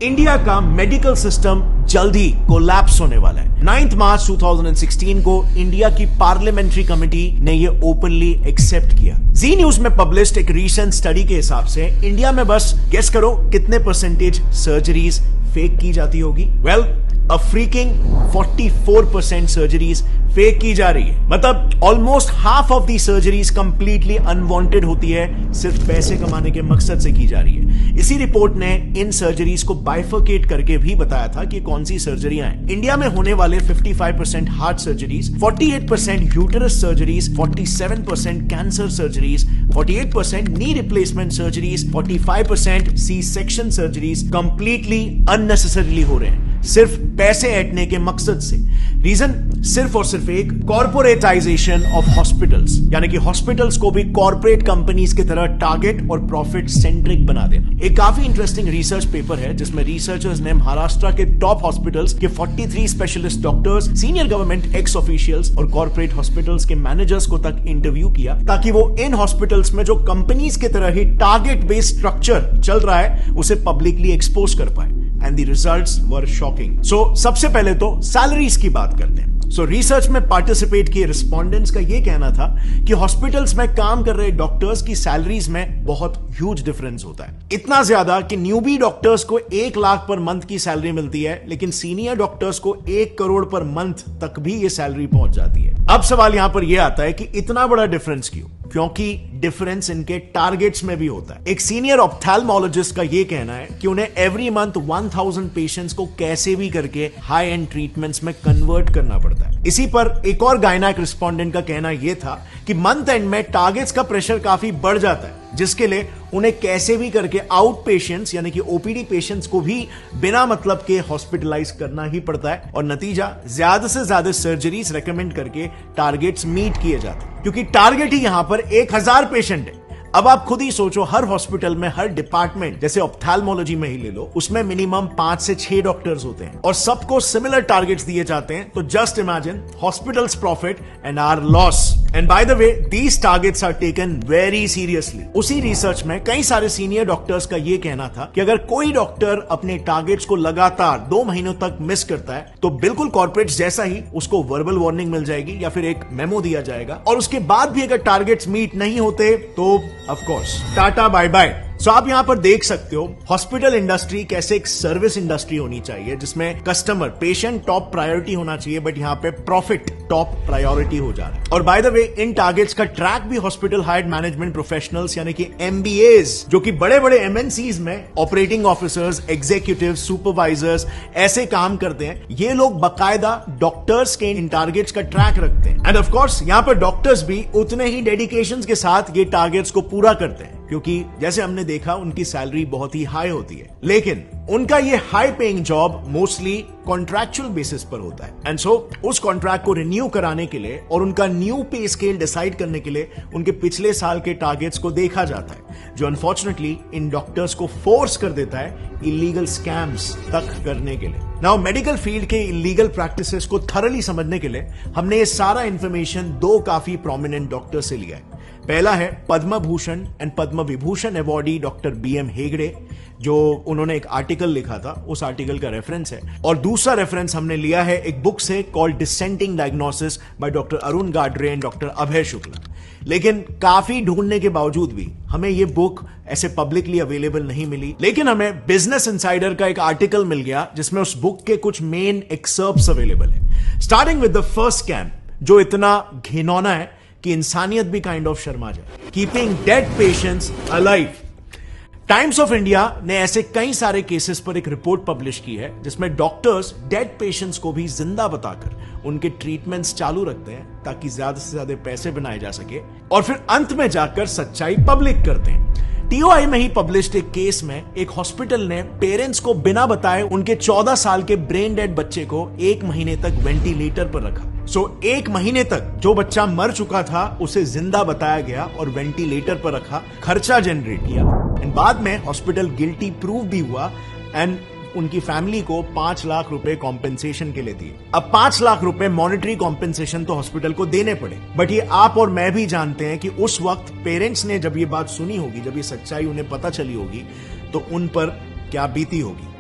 India का medical system जल्द ही collapse होने वाला है। 9 मार्च 2016 को इंडिया की पार्लियामेंट्री कमेटी ने ये ओपनली एक्सेप्ट किया। जी न्यूज में पब्लिश्ड एक रीसेंट स्टडी के हिसाब से इंडिया में बस गेस करो कितने परसेंटेज सर्जरीज फेक की जाती होगी। वेल, अ फ्रीकिंग 44% सर्जरीज फेक की जा रही है। मतलब almost half of the surgeries completely unwanted होती है, सिर्फ पैसे कमाने के मकसद से की जा रही है। इसी रिपोर्ट ने इन सर्जरीज को बाइफर्केट करके भी बताया था कि कौन सी सर्जरियां हैं। इंडिया में होने वाले 55% heart surgeries, 48% uterus surgeries, 47% cancer surgeries, 48% knee replacement surgeries, 45% C section surgeries completely unnecessarily हो रहे हैं, सिर्फ पैसे ऐंठने के मकसद से। रीजन सिर्फ और सिर्फ एक, कॉर्पोरेटाइजेशन ऑफ हॉस्पिटल्स, यानी कि हॉस्पिटल्स को भी कॉर्पोरेट कंपनीज की तरह टारगेट और प्रॉफिट सेंट्रिक बना देना। एक काफी इंटरेस्टिंग रिसर्च पेपर है जिसमें रिसर्चर्स ने महाराष्ट्र के टॉप हॉस्पिटल्स के 43 specialist doctors, senior government x officials और कॉर्पोरेट हॉस्पिटल्स के मैनेजर्स को तक इंटरव्यू किया, ताकि वो इन हॉस्पिटल्स में जो कंपनीज की तरह ही टारगेट बेस्ड स्ट्रक्चर चल रहा है उसे पब्लिकली एक्सपोज कर पाए। And the results were shocking. So, सबसे पहले तो सैलरीज की बात करते हैं। रिसर्च में पार्टिसिपेट किए रिस्पोंडेंट्स का यह कहना था कि हॉस्पिटल्स में काम कर रहे डॉक्टर्स की सैलरीज में बहुत ह्यूज डिफरेंस होता है। इतना ज्यादा कि न्यूबी डॉक्टर्स को 1 लाख पर मंथ की सैलरी मिलती है, लेकिन सीनियर डॉक्टर्स को 1 करोड़ पर मंथ तक भी ये सैलरी पहुंच जाती है। अब सवाल यहां पर यह आता है कि इतना बड़ा डिफरेंस क्यों? क्योंकि डिफरेंस इनके टारगेट्स में भी होता है। एक सीनियर ऑप्थेल्मोलॉजिस्ट का यह कहना है कि उन्हें एवरी मंथ 1000 पेशेंट्स को कैसे भी करके हाई एंड ट्रीटमेंट्स में कन्वर्ट करना पड़ता है। इसी पर एक और गायनेक रिस्पोंडेंट का कहना यह था कि मंथ एंड में टारगेट्स का प्रेशर काफी बढ़ जाता है, जिसके लिए उन्हें कैसे भी करके आउट पेशेंट्स यानी कि ओपीडी पेशेंट्स को भी बिना मतलब के हॉस्पिटलाइज करना ही पड़ता है, और नतीजा ज्यादा से ज्यादा सर्जरीज रेकमेंड करके टारगेट्स मीट किए जाते हैं, क्योंकि टारगेट ही यहां पर 1000 पेशेंट है। अब आप खुद ही सोचो, हर हॉस्पिटल में, हर डिपार्टमेंट, जैसे ऑप्थेल्मोलॉजी में ही ले लो, उसमें मिनिमम 5 से 6 डॉक्टर्स होते हैं और सबको सिमिलर टारगेट्स दिए जाते हैं। तो just imagine hospitals profit and our loss. And by the way, these targets are taken very seriously. उसी रिसर्च में कई सारे सीनियर डॉक्टर्स का यह कहना था कि अगर कोई डॉक्टर अपने टारगेट्स को लगातार 2 महीनों तक मिस करता है तो बिल्कुल कॉर्पोरेट जैसा ही उसको वर्बल वार्निंग मिल जाएगी या फिर एक मेमो दिया जाएगा, और उसके बाद भी अगर टारगेट्स मीट नहीं होते तो of course tata bye bye. So आप यहां पर देख सकते हो हॉस्पिटल इंडस्ट्री कैसे एक सर्विस इंडस्ट्री होनी चाहिए, जिसमें कस्टमर, पेशेंट टॉप प्रायोरिटी होना चाहिए, बट यहां पे प्रॉफिट टॉप प्रायोरिटी हो जा रहा है। और bye the way, in targets का ट्रैक भी हॉस्पिटल हायर्ड मैनेजमेंट प्रोफेशनल्स यानी कि एमबीएस, जो कि बड़े बड़े एमएनसीज में ऑपरेटिंग ऑफिसर्स, एग्जीक्यूटिव, सुपरवाइजर्स ऐसे काम करते हैं। ये लोग बकायदा डॉक्टर्स के इन टारगेट्स का ट्रैक रखते हैं, एंड ऑफ कोर्स यहां पर डॉक्टर्स भी उतने ही डेडिकेशन के साथ ये टारगेट्स को पूरा करते हैं, क्योंकि जैसे हमने देखा उनकी सैलरी बहुत ही हाई होती है। लेकिन उनका ये high paying job mostly contractual basis पर होता है, एंड सो उस कॉन्ट्रैक्ट को रिन्यू कराने के लिए और उनका न्यू पे स्केल डिसाइड करने के लिए उनके पिछले साल के टारगेट्स को देखा जाता है, जो अनफॉर्चुनेटली इन डॉक्टर्स को फोर्स कर देता है इलीगल स्कैम्स तक करने के लिए। नाउ, मेडिकल फील्ड के इलीगल प्रैक्टिसेस को थरली समझने के लिए हमने ये सारा इंफॉर्मेशन 2 काफी प्रोमिनेंट डॉक्टर से लिया है। पहला है Padma Bhushan and Padma Vibhushan awardee doctor B M Hegde, जो उन्होंने एक आर्टिकल लिखा था, उस आर्टिकल का रेफरेंस है। और दूसरा रेफरेंस हमने लिया है एक बुक से called dissenting diagnosis by doctor Arun Gadre and doctor Abhay Shukla. लेकिन काफी ढूंढने के बावजूद भी हमें यह बुक ऐसे पब्लिकली अवेलेबल नहीं मिली, लेकिन हमें बिजनेस इनसाइडर का एक आर्टिकल मिल गया जिसमें उस बुक के कुछ मेन एक्सर्प्ट्स अवेलेबल है। Starting with the first scam, जो इतना घिनौना है कि इंसानियत भी काइंड ऑफ शर्मा जाए। Keeping dead patients alive. Times of India ने ऐसे कई सारे केसेस पर एक रिपोर्ट पब्लिश की है जिसमें डॉक्टर्स डेड पेशेंट्स को भी जिंदा बताकर उनके ट्रीटमेंट्स चालू रखते हैं, ताकि ज्यादा से ज्यादा पैसे बनाए जा सके, और फिर अंत में जाकर सच्चाई पब्लिक करते हैं। टीओआई में ही पब्लिश्ड एक केस में एक हॉस्पिटल ने पेरेंट्स को बिना बताए उनके 14 साल के ब्रेन डेड बच्चे को 1 महीने तक वेंटिलेटर पर रखा। 1 महीने तक जो बच्चा मर चुका था उसे जिंदा बताया गया और वेंटिलेटर पर रखा, खर्चा जनरेट किया, एंड बाद में हॉस्पिटल गिल्टी प्रूव भी हुआ, एंड उनकी फैमिली को 5 लाख रुपए कॉम्पेंसेशन के लिए दिए। अब 5 लाख रुपए मॉनेटरी कॉम्पेंसेशन तो हॉस्पिटल को देने पड़े, बट ये आप और मैं भी जानते हैं कि उस वक्त पेरेंट्स ने जब ये बात सुनी होगी, जब ये सच्चाई उन्हें पता चली होगी, तो उन पर क्या बीती होगी।